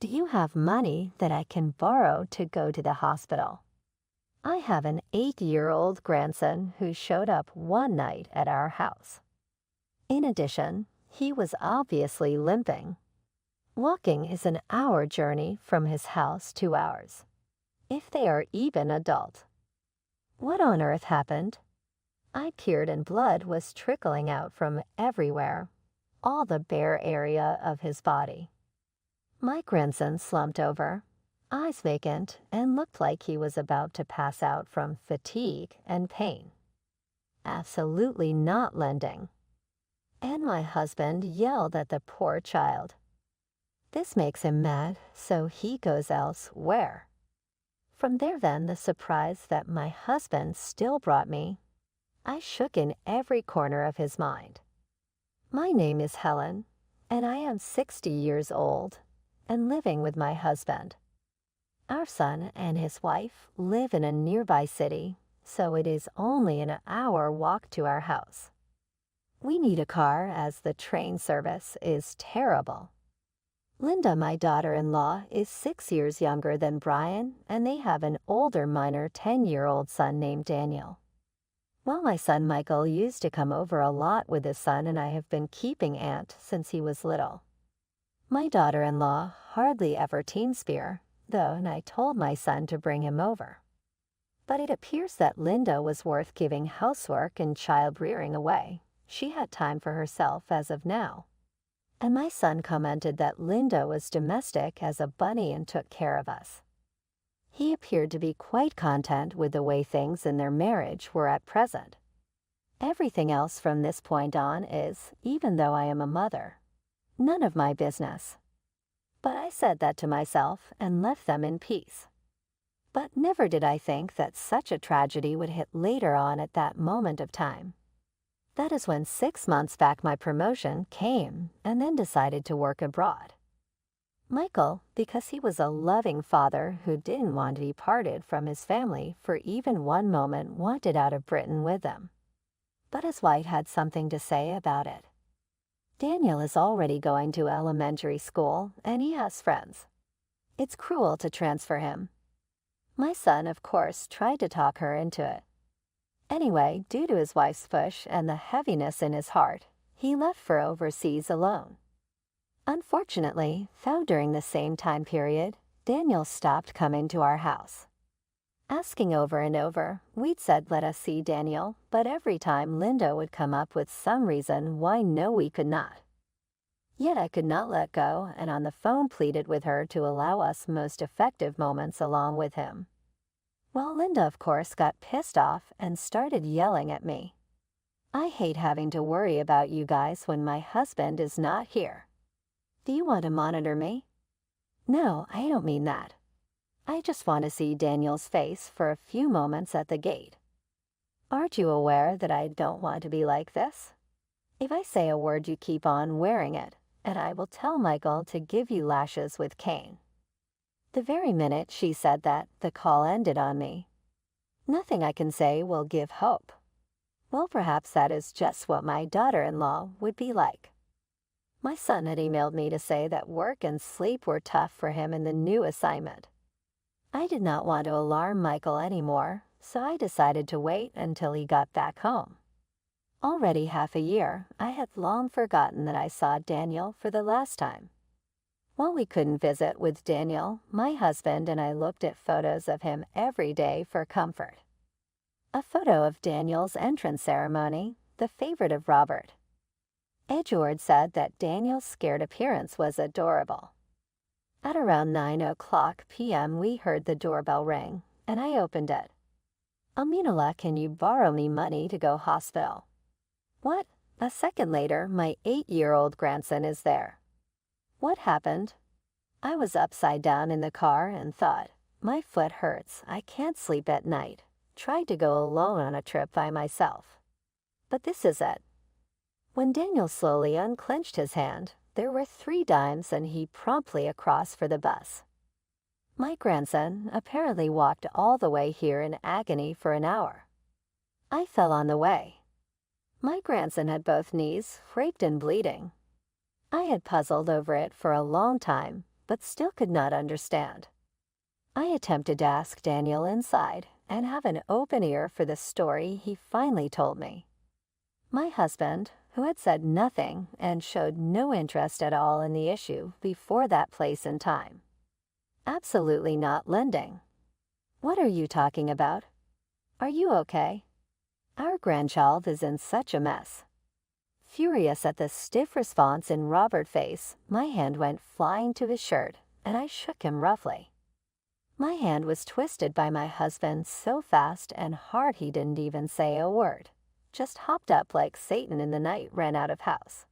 Do you have money that I can borrow to go to the hospital? I have an 8-year-old grandson who showed up one night at our house. In addition, he was obviously limping. Walking is an hour journey from his house to ours, if they are even adult. What on earth happened? I peered and blood was trickling out from everywhere, all the bare area of his body. My grandson slumped over, eyes vacant, and looked like he was about to pass out from fatigue and pain. Absolutely not lending. And my husband yelled at the poor child. This makes him mad, so he goes elsewhere. From there then the surprise that my husband still brought me. I shook in every corner of his mind. My name is Helen, and I am 60 years old and living with my husband. Our son and his wife live in a nearby city, so it is only an hour walk to our house. We need a car as the train service is terrible. Linda, my daughter-in-law, is 6 years younger than Brian, and they have an older minor 10-year-old son named Daniel. Well, my son Michael used to come over a lot with his son, and I have been keeping Aunt since he was little. My daughter-in-law hardly ever teen spear, though, and I told my son to bring him over. But it appears that Linda was worth giving housework and child-rearing away. She had time for herself as of now. And my son commented that Linda was domestic as a bunny and took care of us. He appeared to be quite content with the way things in their marriage were at present. Everything else from this point on is, even though I am a mother, none of my business. But I said that to myself and left them in peace. But never did I think that such a tragedy would hit later on at that moment of time. That is when 6 months back my promotion came and then decided to work abroad. Michael, because he was a loving father who didn't want to be parted from his family for even one moment, wanted out of Britain with them. But his wife had something to say about it. Daniel is already going to elementary school and he has friends. It's cruel to transfer him. My son, of course, tried to talk her into it. Anyway, due to his wife's push and the heaviness in his heart, he left for overseas alone. Unfortunately, though during the same time period, Daniel stopped coming to our house. Asking over and over, we'd said let us see Daniel, but every time Linda would come up with some reason why no we could not. Yet I could not let go, and on the phone pleaded with her to allow us most effective moments along with him. Well, Linda of course got pissed off and started yelling at me. I hate having to worry about you guys when my husband is not here. Do you want to monitor me? No, I don't mean that. I just want to see Daniel's face for a few moments at the gate. Aren't you aware that I don't want to be like this? If I say a word, you keep on wearing it, and I will tell Michael to give you lashes with cane. The very minute she said that, the call ended on me. Nothing I can say will give hope. Well, perhaps that is just what my daughter-in-law would be like. My son had emailed me to say that work and sleep were tough for him in the new assignment. I did not want to alarm Michael anymore, so I decided to wait until he got back home. Already half a year, I had long forgotten that I saw Daniel for the last time. While we couldn't visit with Daniel, my husband and I looked at photos of him every day for comfort. A photo of Daniel's entrance ceremony, the favorite of Robert. Edgeworth said that Daniel's scared appearance was adorable. At around 9:00 p.m. we heard the doorbell ring, and I opened it. Aminullah, can you borrow me money to go hospital? What? A second later, my 8-year-old grandson is there. What happened? I was upside down in the car and thought, my foot hurts, I can't sleep at night. Tried to go alone on a trip by myself. But this is it. When Daniel slowly unclenched his hand, there were 3 dimes and he promptly across for the bus. My grandson apparently walked all the way here in agony for an hour. I fell on the way. My grandson had both knees, raped and bleeding. I had puzzled over it for a long time, but still could not understand. I attempted to ask Daniel inside and have an open ear for the story he finally told me. My husband, who had said nothing and showed no interest at all in the issue before that place and time. Absolutely not lending. What are you talking about? Are you okay? Our grandchild is in such a mess. Furious at the stiff response in Robert's face, my hand went flying to his shirt, and I shook him roughly. My hand was twisted by my husband so fast and hard he didn't even say a word, just hopped up like Satan in the night ran out of house.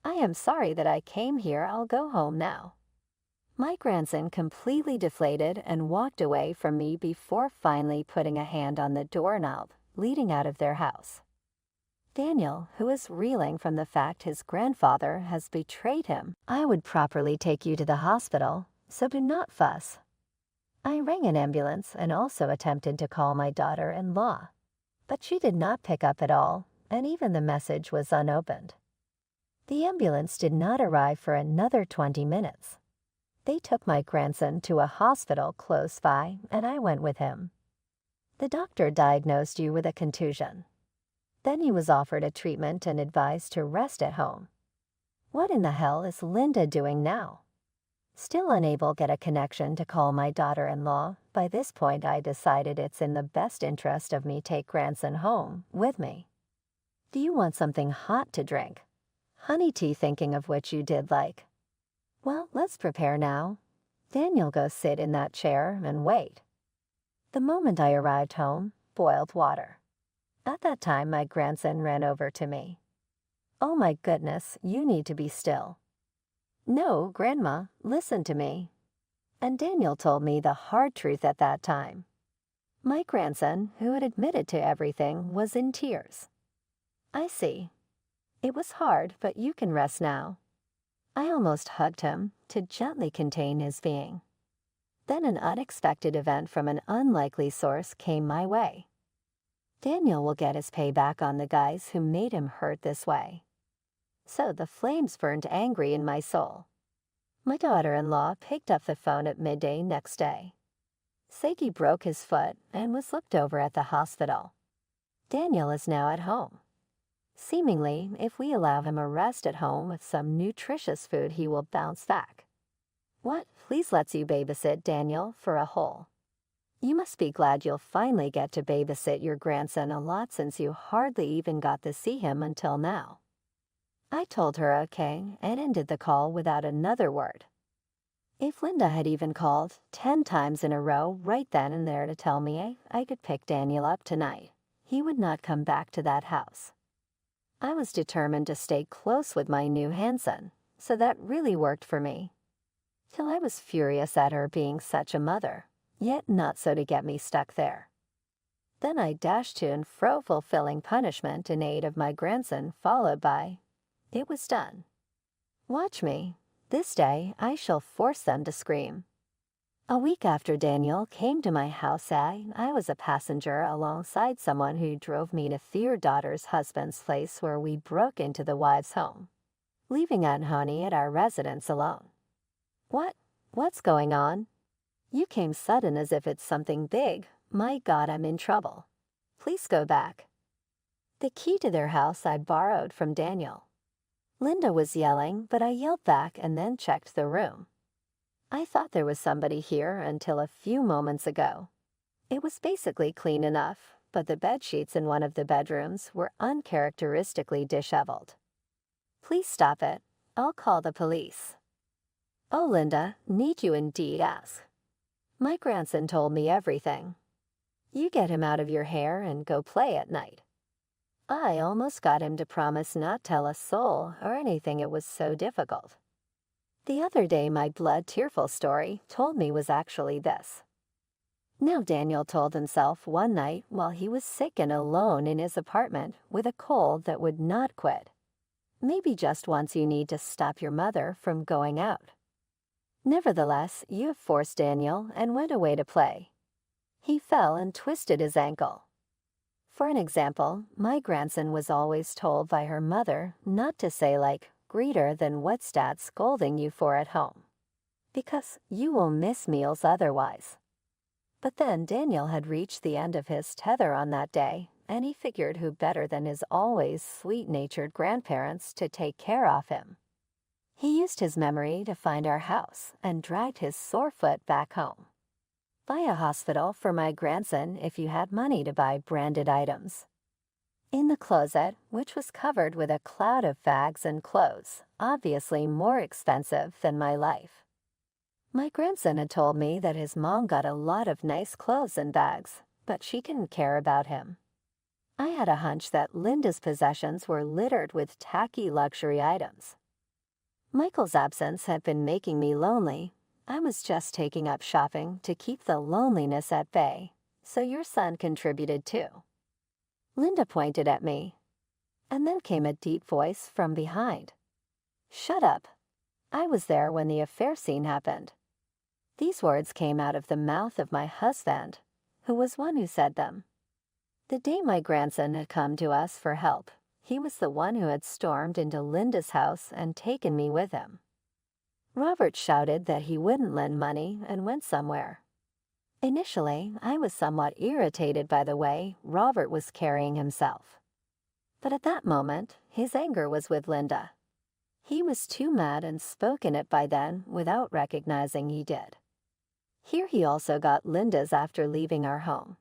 I am sorry that I came here, I'll go home now. My grandson completely deflated and walked away from me before finally putting a hand on the doorknob leading out of their house. Daniel, who is reeling from the fact his grandfather has betrayed him, I would properly take you to the hospital, so do not fuss. I rang an ambulance and also attempted to call my daughter-in-law, but she did not pick up at all, and even the message was unopened. The ambulance did not arrive for another 20 minutes. They took my grandson to a hospital close by, and I went with him. The doctor diagnosed you with a contusion. Then he was offered a treatment and advised to rest at home. What in the hell is Linda doing now? Still unable to get a connection to call my daughter-in-law, by this point I decided it's in the best interest of me take grandson home with me. Do you want something hot to drink? Honey tea, thinking of which you did like. Well, let's prepare now. Daniel, go sit in that chair and wait. The moment I arrived home, boiled water. At that time, my grandson ran over to me. Oh my goodness, you need to be still. No, Grandma, listen to me. And Daniel told me the hard truth at that time. My grandson, who had admitted to everything, was in tears. I see. It was hard, but you can rest now. I almost hugged him to gently contain his being. Then an unexpected event from an unlikely source came my way. Daniel will get his payback on the guys who made him hurt this way. So the flames burned angry in my soul. My daughter-in-law picked up the phone at midday next day. Sagi broke his foot and was looked over at the hospital. Daniel is now at home. Seemingly, if we allow him a rest at home with some nutritious food, he will bounce back. What, please lets you babysit Daniel for a whole. You must be glad you'll finally get to babysit your grandson a lot since you hardly even got to see him until now. I told her okay and ended the call without another word. If Linda had even called 10 times in a row right then and there to tell me I could pick Daniel up tonight, he would not come back to that house. I was determined to stay close with my new Hanson, so that really worked for me. Till I was furious at her being such a mother, yet not so to get me stuck there. Then I dashed to and fro fulfilling punishment in aid of my grandson, followed by, "It was done. Watch me. This day I shall force them to scream." A week after Daniel came to my house, I was a passenger alongside someone who drove me to their daughter's husband's place where we broke into the wife's home, leaving Aunt Honey at our residence alone. What's going on? You came sudden as if it's something big. My God, I'm in trouble. Please go back. The key to their house I borrowed from Daniel. Linda was yelling, but I yelled back and then checked the room. I thought there was somebody here until a few moments ago. It was basically clean enough, but the bed sheets in one of the bedrooms were uncharacteristically disheveled. Please stop it. I'll call the police. Oh, Linda, need you indeed ask. My grandson told me everything. You get him out of your hair and go play at night. I almost got him to promise not tell a soul or anything, it was so difficult. The other day my blood-tearful story told me was actually this. Now Daniel told himself one night while he was sick and alone in his apartment with a cold that would not quit. Maybe just once you need to stop your mother from going out. Nevertheless, you have forced Daniel and went away to play. He fell and twisted his ankle. For an example, my grandson was always told by her mother not to say like, "Greater than what's Dad scolding you for at home." because you will miss meals otherwise." But then Daniel had reached the end of his tether on that day, and he figured who better than his always sweet-natured grandparents to take care of him. He used his memory to find our house and dragged his sore foot back home. Buy a hospital for my grandson if you had money to buy branded items. In the closet, which was covered with a cloud of bags and clothes, obviously more expensive than my life. My grandson had told me that his mom got a lot of nice clothes and bags, but she didn't care about him. I had a hunch that Linda's possessions were littered with tacky luxury items. Michael's absence had been making me lonely. I was just taking up shopping to keep the loneliness at bay, so your son contributed too. Linda pointed at me, and then came a deep voice from behind. "Shut up. I was there when the affair scene happened." These words came out of the mouth of my husband, who was one who said them. The day my grandson had come to us for help, he was the one who had stormed into Linda's house and taken me with him. Robert shouted that he wouldn't lend money and went somewhere. Initially, I was somewhat irritated by the way Robert was carrying himself. But at that moment, his anger was with Linda. He was too mad and spoken it by then without recognizing he did. Here he also got Linda's after leaving our home.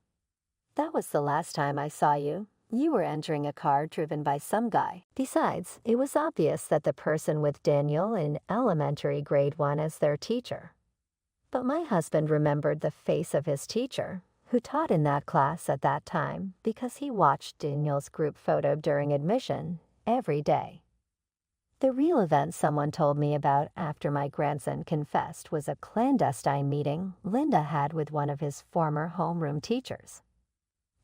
"That was the last time I saw you. You were entering a car driven by some guy." Besides, it was obvious that the person with Daniel in elementary grade 1 as their teacher. But my husband remembered the face of his teacher, who taught in that class at that time because he watched Daniel's group photo during admission every day. The real event someone told me about after my grandson confessed was a clandestine meeting Linda had with one of his former homeroom teachers.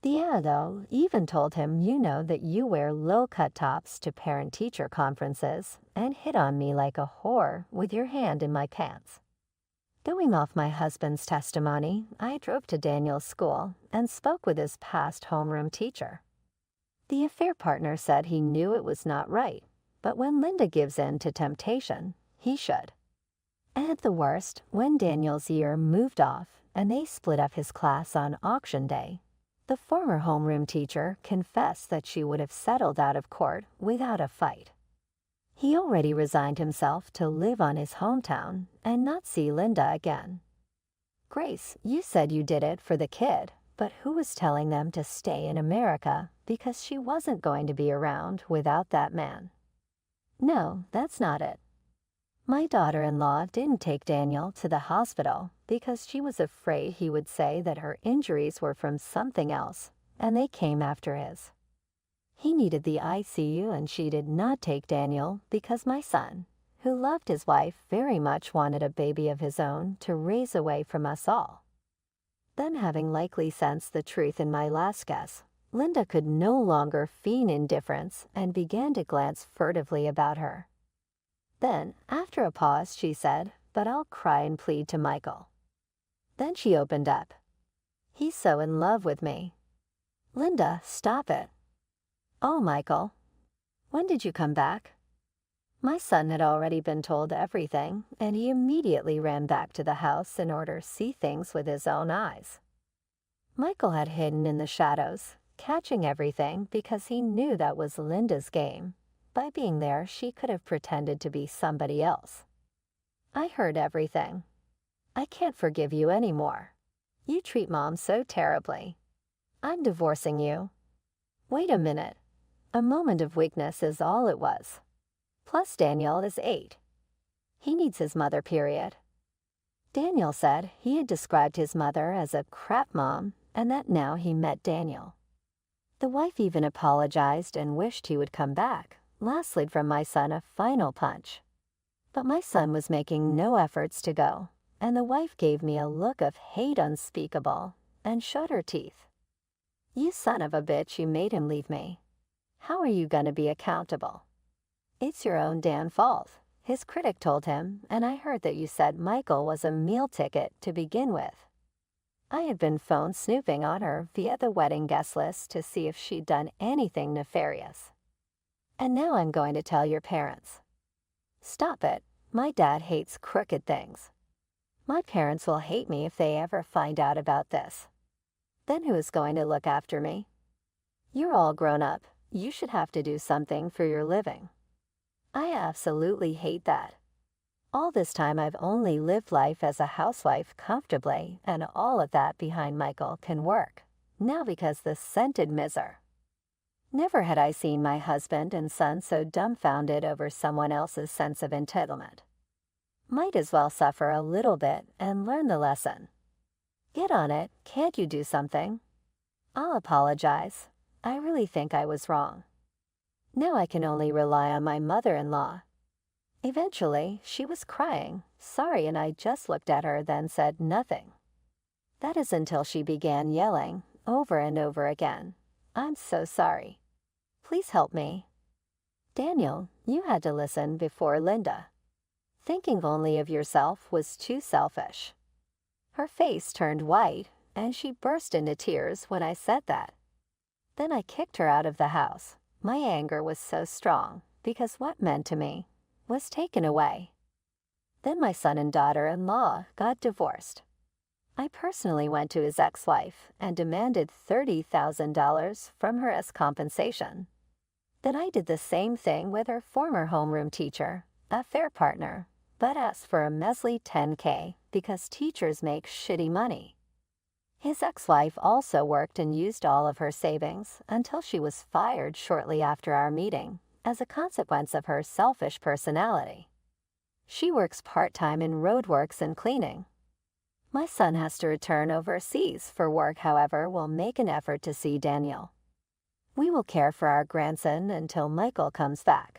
The ado even told him that you wear low-cut tops to parent-teacher conferences and hit on me like a whore with your hand in my pants. Going off my husband's testimony, I drove to Daniel's school and spoke with his past homeroom teacher. The affair partner said he knew it was not right, but when Linda gives in to temptation, he should. And at the worst, when Daniel's year moved off and they split up his class on auction day, the former homeroom teacher confessed that she would have settled out of court without a fight. He already resigned himself to live on his hometown and not see Linda again. "Grace, you said you did it for the kid, but who was telling them to stay in America because she wasn't going to be around without that man?" "No, that's not it. My daughter-in-law didn't take Daniel to the hospital because she was afraid he would say that her injuries were from something else, and they came after his. He needed the ICU, and she did not take Daniel because my son, who loved his wife very much, wanted a baby of his own to raise away from us all." Then, having likely sensed the truth in my last guess, Linda could no longer feign indifference and began to glance furtively about her. Then, after a pause, she said, "But I'll cry and plead to Michael." Then she opened up. "He's so in love with me." "Linda, stop it." "Oh, Michael, when did you come back?" My son had already been told everything, and he immediately ran back to the house in order to see things with his own eyes. Michael had hidden in the shadows, catching everything because he knew that was Linda's game. By being there, she could have pretended to be somebody else. "I heard everything. I can't forgive you anymore. You treat Mom so terribly. I'm divorcing you." Wait a minute. A moment of weakness is all it was. Plus Daniel is 8. He needs his mother, period. Daniel said he had described his mother as a crap mom and that now he met Daniel. The wife even apologized and wished he would come back, last slid from my son a final punch. But my son was making no efforts to go, and the wife gave me a look of hate unspeakable and showed her teeth. "You son of a bitch, you made him leave me. How are you going to be accountable?" "It's your own damn fault," his critic told him, "and I heard that you said Michael was a meal ticket to begin with." I had been phone snooping on her via the wedding guest list to see if she'd done anything nefarious. "And now I'm going to tell your parents." "Stop it. My dad hates crooked things." My parents will hate me if they ever find out about this. Then who is going to look after me? You're all grown up. You should have to do something for your living. I absolutely hate that. All this time I've only lived life as a housewife comfortably, and all of that behind Michael can work. Now because the scented miser. Never had I seen my husband and son so dumbfounded over someone else's sense of entitlement. Might as well suffer a little bit and learn the lesson. Get on it, can't you do something? I'll apologize. I really think I was wrong. Now I can only rely on my mother-in-law. Eventually, she was crying, sorry, and I just looked at her, then said nothing. That is until she began yelling, over and over again, "I'm so sorry. Please help me." Daniel, you had to listen before Linda. Thinking only of yourself was too selfish. Her face turned white, and she burst into tears when I said that. Then I kicked her out of the house. My anger was so strong, because what meant to me was taken away. Then my son and daughter-in-law got divorced. I personally went to his ex-wife and demanded $30,000 from her as compensation. Then I did the same thing with her former homeroom teacher, a fair partner, but asked for a measly $10K because teachers make shitty money. His ex-wife also worked and used all of her savings until she was fired shortly after our meeting as a consequence of her selfish personality. She works part-time in roadworks and cleaning. My son has to return overseas for work, however, will make an effort to see Daniel. We will care for our grandson until Michael comes back.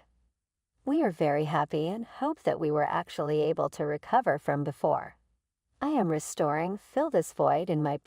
We are very happy and hope that we were actually able to recover from before. I am restoring, fill this void in my